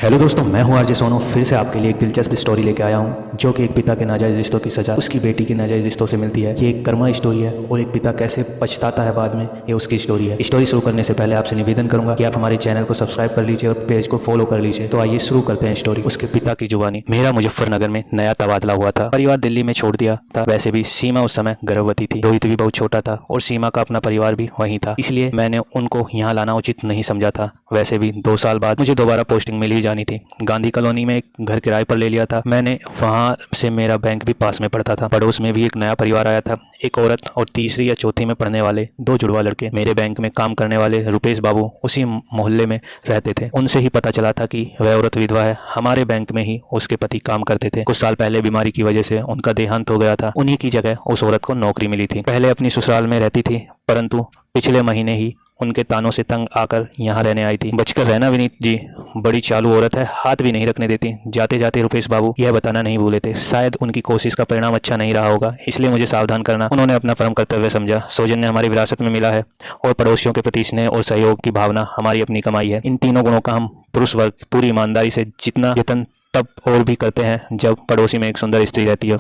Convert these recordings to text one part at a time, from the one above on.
Hello दोस्तों, मैं हूं आरजे सोनू। फिर से आपके लिए एक दिलचस्प स्टोरी लेके आया हूं, जो कि एक पिता के नाजायज़ रिश्तों की सज़ा उसकी बेटी के नाजायज़ रिश्तों से मिलती है। ये एक कर्मा स्टोरी है और एक पिता कैसे पछताता है बाद में, ये उसकी स्टोरी है। स्टोरी शुरू करने से पहले आपसे निवेदन करूंगा कि आप हमारे चैनल को सब्सक्राइब कर लीजिए और पेज को फॉलो कर लीजिए। तो आइए शुरू करते हैं स्टोरी। उसके पिता की जुबानी। मेरा मुजफ्फरनगर में नया तबादला हुआ था। परिवार दिल्ली में छोड़ दिया था। वैसे भी सीमा उस समय गर्भवती थी। रोहित भी बहुत छोटा था और सीमा का अपना परिवार भी वहीं था, इसलिए मैंने उनको यहाँ लाना उचित नहीं समझा था। वैसे भी 2 साल बाद मुझे दोबारा पोस्टिंग मिल ही जानी थी। गांधी कॉलोनी में एक घर किराए पर ले लिया था मैंने। वहां से मेरा बैंक भी पास में पड़ता था। पड़ोस में भी एक नया परिवार आया था, एक औरत और तीसरी या चौथी में पढ़ने वाले 2 जुड़वा लड़के। मेरे बैंक में काम करने वाले रुपेश बाबू उसी मोहल्ले में रहते थे। उनसे ही पता चला था कि वह औरत विधवा है। हमारे बैंक में ही उसके पति काम करते थे। कुछ साल पहले बीमारी की वजह से उनका देहांत हो गया था। उन्हीं की जगह उस औरत को नौकरी मिली थी। पहले अपनी ससुराल में रहती थी, परंतु पिछले महीने ही उनके तानों से तंग आकर यहाँ रहने आई थी। बचकर रहना विनीत जी, बड़ी चालू औरत है, हाथ भी नहीं रखने देती। जाते जाते रुपेश बाबू यह बताना नहीं भूले थे, शायद उनकी कोशिश का परिणाम अच्छा नहीं रहा होगा, इसलिए मुझे सावधान करना उन्होंने अपना परम कर्तव्य समझा। सौजन्य हमारी विरासत में मिला है और पड़ोसियों के प्रति स्नेह और सहयोग की भावना हमारी अपनी कमाई है। इन तीनों गुणों का हम पुरुष वर्ग पूरी ईमानदारी से जितना यत्न तब और भी करते हैं जब पड़ोसी में एक सुंदर स्त्री रहती है।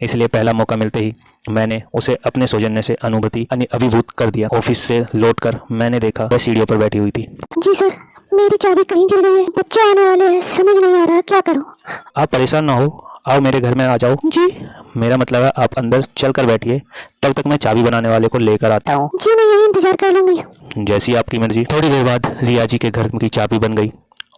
इसलिए पहला मौका मिलते ही मैंने उसे अपने सौजन्य से अभिभूत कर दिया। ऑफिस से लौटकर मैंने देखा वह सीढ़ियों पर बैठी हुई थी। जी सर, मेरी चाबी कहीं गिर गई है, बच्चे आने वाले हैं, समझ नहीं आ रहा क्या करूं। आप परेशान ना हो, आओ मेरे घर में आ जाओ। जी मेरा मतलब है आप अंदर चल कर बैठिए, तब तक मैं चाबी बनाने वाले को लेकर आता हूँ। जी मैं यही इंतजार कर लूंगी। जैसी आपकी मर्जी। थोड़ी देर बाद रिया जी के घर की चाबी बन गई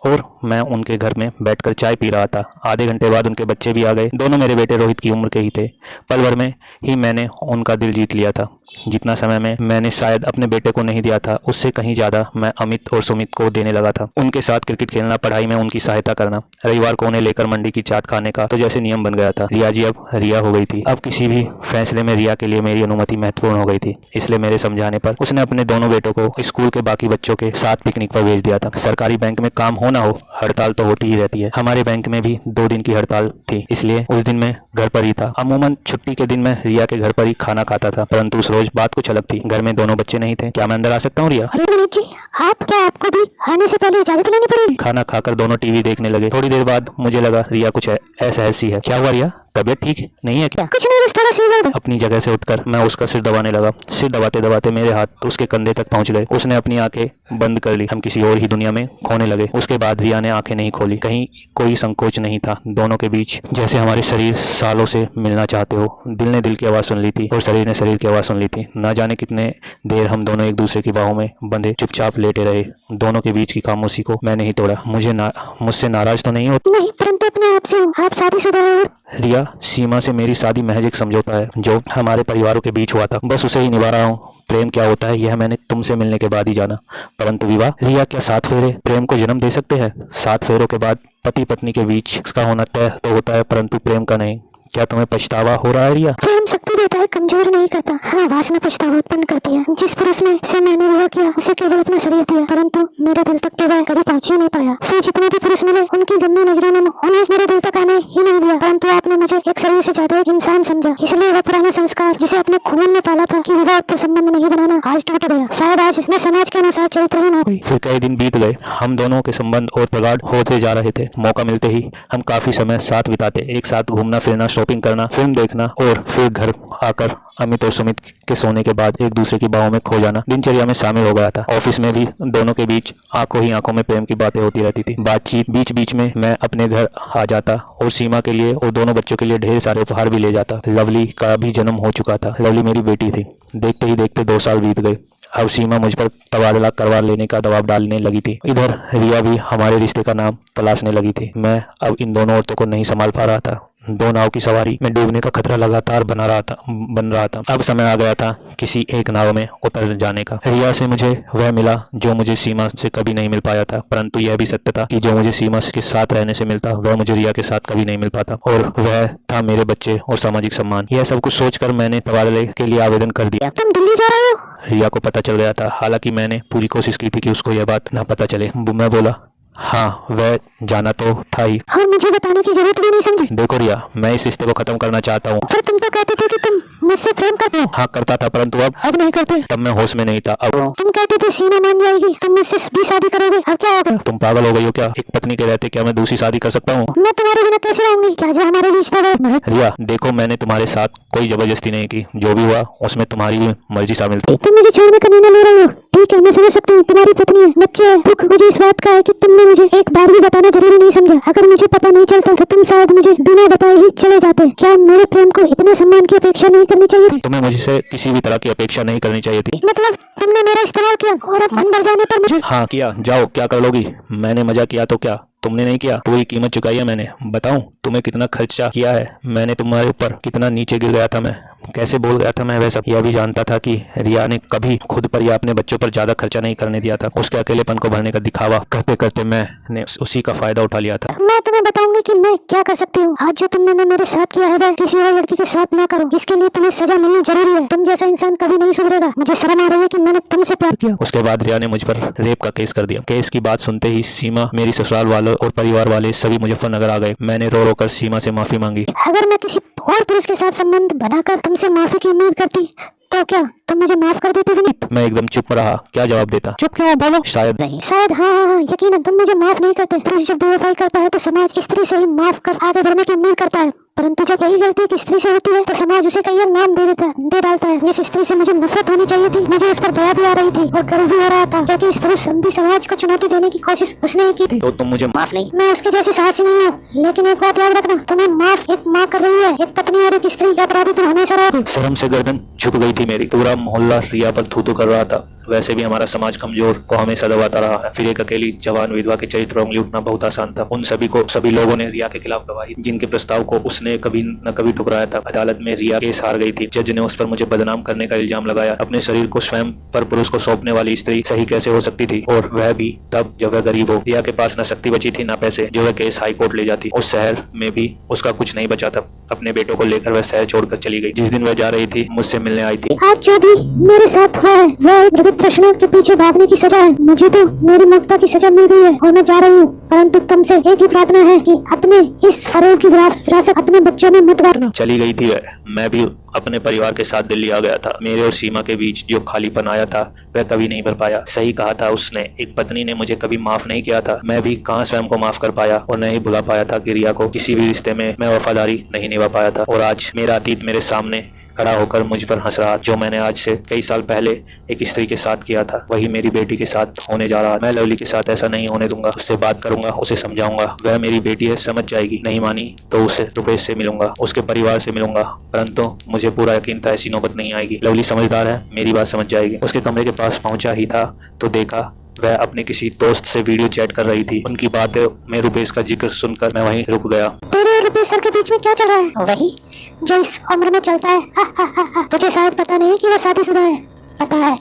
और मैं उनके घर में बैठकर चाय पी रहा था। आधे घंटे बाद उनके बच्चे भी आ गए। दोनों मेरे बेटे रोहित की उम्र के ही थे। पल भर में ही मैंने उनका दिल जीत लिया था। जितना समय में मैंने शायद अपने बेटे को नहीं दिया था, उससे कहीं ज्यादा मैं अमित और सुमित को देने लगा था। उनके साथ क्रिकेट खेलना, पढ़ाई में उनकी सहायता करना, रविवार को उन्हें लेकर मंडी की चाट खाने का तो जैसे नियम बन गया था। रिया जी अब रिया हो गई थी। अब किसी भी फैसले में रिया के लिए मेरी अनुमति महत्वपूर्ण हो गई थी। इसलिए मेरे समझाने पर उसने अपने दोनों बेटों को स्कूल के बाकी बच्चों के साथ पिकनिक पर भेज दिया था। सरकारी बैंक में काम हो ना हो, हड़ताल तो होती ही रहती है। हमारे बैंक में भी 2 दिन की हड़ताल थी, इसलिए उस दिन मैं घर पर ही था। अमूमन छुट्टी के दिन मैं रिया के घर पर ही खाना खाता था, परंतु उस रोज बात कुछ अलग थी। घर में दोनों बच्चे नहीं थे। क्या मैं अंदर आ सकता हूँ रिया? अरे विनीत जी, आपको भी आने से पहले इजाजत लेनी पड़ेगी। खाना खाकर दोनों टीवी देखने लगे। थोड़ी देर बाद मुझे लगा रिया कुछ असहज सी है। क्या हुआ रिया, तबीयत ठीक नहीं है क्या? कुछ नहीं, बस थोड़ा सिर दर्द। अपनी जगह से उठकर मैं उसका सिर दबाने लगा। सिर दबाते दबाते मेरे हाथ उसके कंधे तक पहुंच गए। उसने अपनी आंखें बंद कर ली। हम किसी और ही दुनिया में खोने लगे। उसके बाद रिया ने आंखें नहीं खोली। कहीं कोई संकोच नहीं था दोनों के बीच, जैसे हमारे शरीर सालों से मिलना चाहते हो। दिल ने दिल की आवाज़ सुन ली थी और शरीर ने शरीर की आवाज़ सुन ली थी। ना जाने कितने देर हम दोनों एक दूसरे की बाहों में बंधे चुपचाप लेटे रहे। दोनों के बीच की खामोशी को मैंने ही तोड़ा। मुझसे नाराज तो नहीं हो? नहीं, परंतु अपने आप से हूँ। आप शादीशुदा हैं और रिया, सीमा से मेरी शादी महज एक समझौता है जो हमारे परिवारों के बीच हुआ था, बस उसे ही निभा रहा हूँ। प्रेम क्या होता है यह मैंने तुमसे मिलने के बाद ही जाना, परंतु विवाह? रिया, क्या 7 फेरे प्रेम को जन्म दे सकते हैं? 7 फेरों के बाद पति पत्नी के बीच इसका होना तय तो होता है, परंतु प्रेम का नहीं। क्या तुम्हें पछतावा हो रहा है रिया? प्रेम शक्ति देता है, कमजोर नहीं करता। हाँ, वासना पछतावा उत्पन्न करती है। जिस पुरुष में से मैंने विवाह किया उसे केवल अपना शरीर दिया, परंतु मेरे दिल तक तो वह कभी पहुंच ही नहीं पाया। फिर जितने भी पुरुष मिले उनकी गंदी नजरों ने उन्हें मेरे दिल तक आने ही नहीं दिया, परंतु आपने मुझे एक शरीर से ज्यादा एक इंसान समझा। इसलिए वह पुराना संस्कार जिसे अपने खून में पाला था कि विवाह तो संबंध नहीं बनाना, आज टूट गया। शायद आज मैं समाज के अनुसार चरित्रहीन हो गई। फिर कई दिन बीत गए। हम दोनों के संबंध और प्रगाढ़ होते जा रहे थे। मौका मिलते ही हम काफी समय साथ बिताते, एक साथ घूमना फिरना, शॉपिंग करना, फिल्म देखना और फिर घर आकर अमित और सुमित के सोने के बाद एक दूसरे की बाहों में खो जाना दिनचर्या में शामिल हो गया था। ऑफिस में भी दोनों के बीच आंखों ही आंखों में प्रेम की बातें होती रहती थी। बातचीत बीच बीच में मैं अपने घर आ जाता और सीमा के लिए और दोनों बच्चों के लिए ढेर सारे उपहार भी ले जाता। लवली का भी जन्म हो चुका था। लवली मेरी बेटी थी। देखते ही देखते 2 साल बीत गए। अब सीमा मुझ पर तबादला करवा लेने का दबाव डालने लगी थी। इधर रिया भी हमारे रिश्ते का नाम तलाशने लगी थी। मैं अब इन दोनों औरतों को नहीं संभाल पा रहा था। 2 नाव की सवारी में डूबने का खतरा लगातार बन रहा था। अब समय आ गया था किसी एक नाव में उतर जाने का। रिया से मुझे वह मिला जो मुझे सीमा से कभी नहीं मिल पाया था, परंतु यह भी सत्य था कि जो मुझे सीमा के साथ रहने से मिलता वह मुझे रिया के साथ कभी नहीं मिल पाता, और वह था मेरे बच्चे और सामाजिक सम्मान। यह सब कुछ सोचकर मैंने तबादले के लिए आवेदन कर दिया। तुम दिल्ली जा रहे हो? रिया को पता चल गया था, हालांकि मैंने पूरी कोशिश की थी कि उसको यह बात ना पता चले। मैं बोला, हाँ, वह जाना तो था ही। और मुझे बताने की जरूरत भी नहीं समझी। देखो रिया, मैं इस रिश्ते को खत्म करना चाहता हूँ। पर तुम तो कहते थे कि तुम मुझसे प्रेम करते हो। हाँ करता था, परंतु अब नहीं करते। तब मैं होश में नहीं था। अब तुम कहते थे सीना मान जाएगी, तुम मुझसे भी शादी करोगे। अब क्या होगा? तुम पागल हो गई हो क्या? एक पत्नी के रहते क्या मैं दूसरी शादी कर सकता हूँ? मैं तुम्हारे बिना कैसे रहूंगी? क्या जो हमारे रिश्ता है? रिया देखो, मैंने तुम्हारे साथ कोई जबरदस्ती नहीं की। जो भी हुआ उसमें तुम्हारी भी मर्जी शामिल थी। तुम मुझे छोड़ने का निर्णय ले रहे हो। ठीक है, मैं समझ सकती हूँ, तुम्हारी पत्नी है, बच्चे हैं। दुख मुझे इस बात का है कि तुमने मुझे एक बार भी बताना जरूरी नहीं समझा। अगर मुझे पता नहीं चलता तो तुम शायद मुझे बिना बताए ही चले जाते। क्या मेरे प्रेम को इतने सम्मान की अपेक्षा नहीं करनी चाहिए थी? तुम्हें मुझसे किसी भी तरह की अपेक्षा नहीं करनी चाहिए थी। मतलब तुमने मेरा इस्तेमाल किया और अब मन भर जाने पर मुझे। हाँ किया, जाओ क्या कर लोगी? मैंने मजा किया तो क्या तुमने नहीं किया? पूरी कीमत चुकाई है मैंने। बताऊं तुम्हें कितना खर्चा किया है मैंने तुम्हारे ऊपर? कितना नीचे गिर गया था मैं, कैसे बोल गया था मैं। वह सब यह भी जानता था कि रिया ने कभी खुद पर या अपने बच्चों पर ज्यादा खर्चा नहीं करने दिया था। उसके अकेलेपन को भरने का दिखावा करते करते मैंने उसी का फायदा उठा लिया था। मैं तुम्हें बताऊंगी कि मैं क्या कर सकती हूँ। आज जो तुमने मेरे साथ किया है वह किसी और लड़की के साथ ना करो। इसके लिए तुम्हें सजा मिलनी जरूरी है। तुम जैसा इंसान कभी नहीं सुधरेगा। मुझे शर्म आ रही है कि मैंने तुमसे प्यार किया। उसके बाद रिया ने मुझ पर रेप का केस कर दिया। केस की बात सुनते ही सीमा, मेरी ससुराल वालों और परिवार वाले सभी मुजफ्फरनगर आ गए। मैंने रो रो कर सीमा से माफी मांगी। अगर मैं किसी और पुरुष के साथ संबंध बनाकर तुमसे माफी की उम्मीद करती तो क्या तुम मुझे माफ कर देते विनीत? मैं एकदम चुप रहा। क्या जवाब देता? चुप क्यों? बोलो। शायद नहीं, शायद हाँ हाँ हाँ, यकीनन तुम मुझे माफ नहीं करते। पुरुष जब बेवफाई करता है तो समाज स्त्री से ही माफ कर आगे बढ़ने की उम्मीद करता है, परंतु जब यही गलती की स्त्री से होती है तो समाज उसे कई और नाम दे डालता है। जिस स्त्री से मुझे नफरत होनी चाहिए थी, मुझे उस पर दया भी आ रही थी और गर्व भी हो रहा था, क्योंकि इस पुरुष भी समाज को चुनौती देने की कोशिश उसने ही की थी। तो तुम मुझे माफ नहीं, मैं उसके जैसी साहसी नहीं हूँ। लेकिन एक बात याद रखना, तुम्हें माफ एक माँ कर रही है, एक पत्नी और एक स्त्री। अपराधी तुम हमेशा रहोगे। शर्म से गर्दन झुक गई थी मेरी। पूरा मोहल्ला रिया पर थू कर रहा था। वैसे भी हमारा समाज कमजोर को हमेशा दबाता रहा है। फिर एक अकेली जवान विधवा के चरित्र पर उंगली उठना बहुत आसान था। उन सभी लोगों ने रिया के खिलाफ गवाही, जिनके प्रस्ताव को उसने कभी न कभी ठुकराया था। अदालत में रिया केस हार गई थी। जज ने उस पर मुझे बदनाम करने का इल्जाम लगाया। अपने शरीर को स्वयं पर पुरुष को सौंपने वाली स्त्री सही कैसे हो सकती थी, और वह भी तब जब वह गरीब हो। रिया के पास न शक्ति बची थी न पैसे, जो वह केस हाई कोर्ट ले जाती। उस शहर में भी उसका कुछ नहीं बचा था। अपने बेटों को लेकर वह शहर छोड़कर चली गई। जिस दिन वह जा रही थी मुझसे मिलने आई थी। आज जो भी मेरे साथ हुआ है वह एक प्रगत प्रश्नों के पीछे भागने की सजा है। मुझे तो मेरी ममता की सजा मिल गई है और मैं जा रही हूँ, परंतु तुमसे एक ही प्रार्थना है कि अपने इस फरेब की विरासत अपने बच्चों में मत बांटना। चली गई थी वह। मैं भी अपने परिवार के साथ दिल्ली आ गया था। मेरे और सीमा के बीच जो खालीपन आया था वह कभी नहीं भर पाया। सही कहा था उसने, एक पत्नी ने मुझे कभी माफ नहीं किया था। मैं भी कहाँ स्वयं को माफ कर पाया और न ही भुला पाया था कि रिया को किसी भी रिश्ते में मैं वफादारी नहीं निभा पाया था। और आज मेरा अतीत मेरे सामने खड़ा होकर मुझ पर हंस रहा। जो मैंने आज से कई साल पहले एक स्त्री के साथ किया था वही मेरी बेटी के साथ होने जा रहा। मैं लवली के साथ ऐसा नहीं होने दूंगा। उससे बात करूंगा, उसे समझाऊंगा। वह मेरी बेटी है, समझ जाएगी। नहीं मानी तो उसे रुपेश से मिलूंगा, उसके परिवार से मिलूंगा, परंतु मुझे पूरा यकीन था ऐसी नौबत नहीं आएगी। लवली समझदार है, मेरी बात समझ जाएगी। उसके कमरे के पास पहुंचा ही था तो देखा वह अपने किसी दोस्त से वीडियो चैट कर रही थी। उनकी बातें में रुपेश का जिक्र सुनकर मैं वहीं रुक गया। तेरे और रुपेश सर के बीच में क्या चल रहा है? वही जो इस उम्र में चलता है। हा, हा, हा, हा। तुझे शायद पता नहीं कि वह शादीशुदा है। पता है,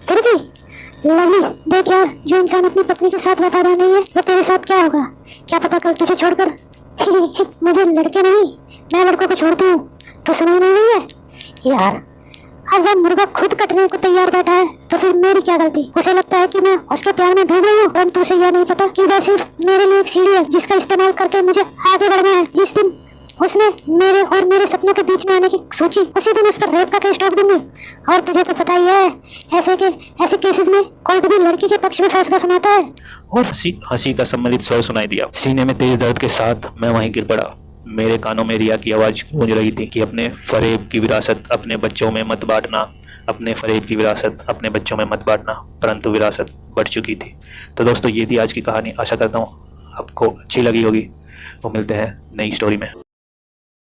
फिर भी लवली देख यार, जो इंसान अपनी पत्नी के साथ वफादार नहीं है वो तेरे साथ क्या होगा? क्या पता कल तुझे छोड़कर मुझे लड़के नहीं, मैं लड़कों को छोड़ती हूँ तो सुनाई नहीं रही है यार। अब वह मुर्गा खुद कटने को तैयार बैठा है तो फिर मेरी क्या गलती? उसे लगता है कि मैं उसके प्यार में डूब रही हूँ, परंतु उसे यह नहीं पता कि वह सिर्फ मेरे लिए एक सीढ़ी है जिसका इस्तेमाल करके मुझे आगे बढ़ना है। जिस दिन उसने मेरे और मेरे सपनों के बीच में आने की सोची, उसी दिन उस पर रेप का केस ठोक दूंगी। और तुझे तो पता ही है ऐसे केसेस में कोर्ट भी लड़की के पक्ष में फैसला सुनाता है। और हंसी का सम्मिलित स्वर सुनाई दिया। सीने में तेज दर्द के साथ मैं वहीं गिर पड़ा। मेरे कानों में रिया की आवाज गूंज रही थी कि अपने फरेब की विरासत अपने बच्चों में मत बांटना, अपने फरेब की विरासत अपने बच्चों में मत बांटना। परंतु विरासत बढ़ चुकी थी। तो दोस्तों ये थी आज की कहानी। आशा करता हूँ आपको अच्छी लगी होगी। वो मिलते हैं नई स्टोरी में।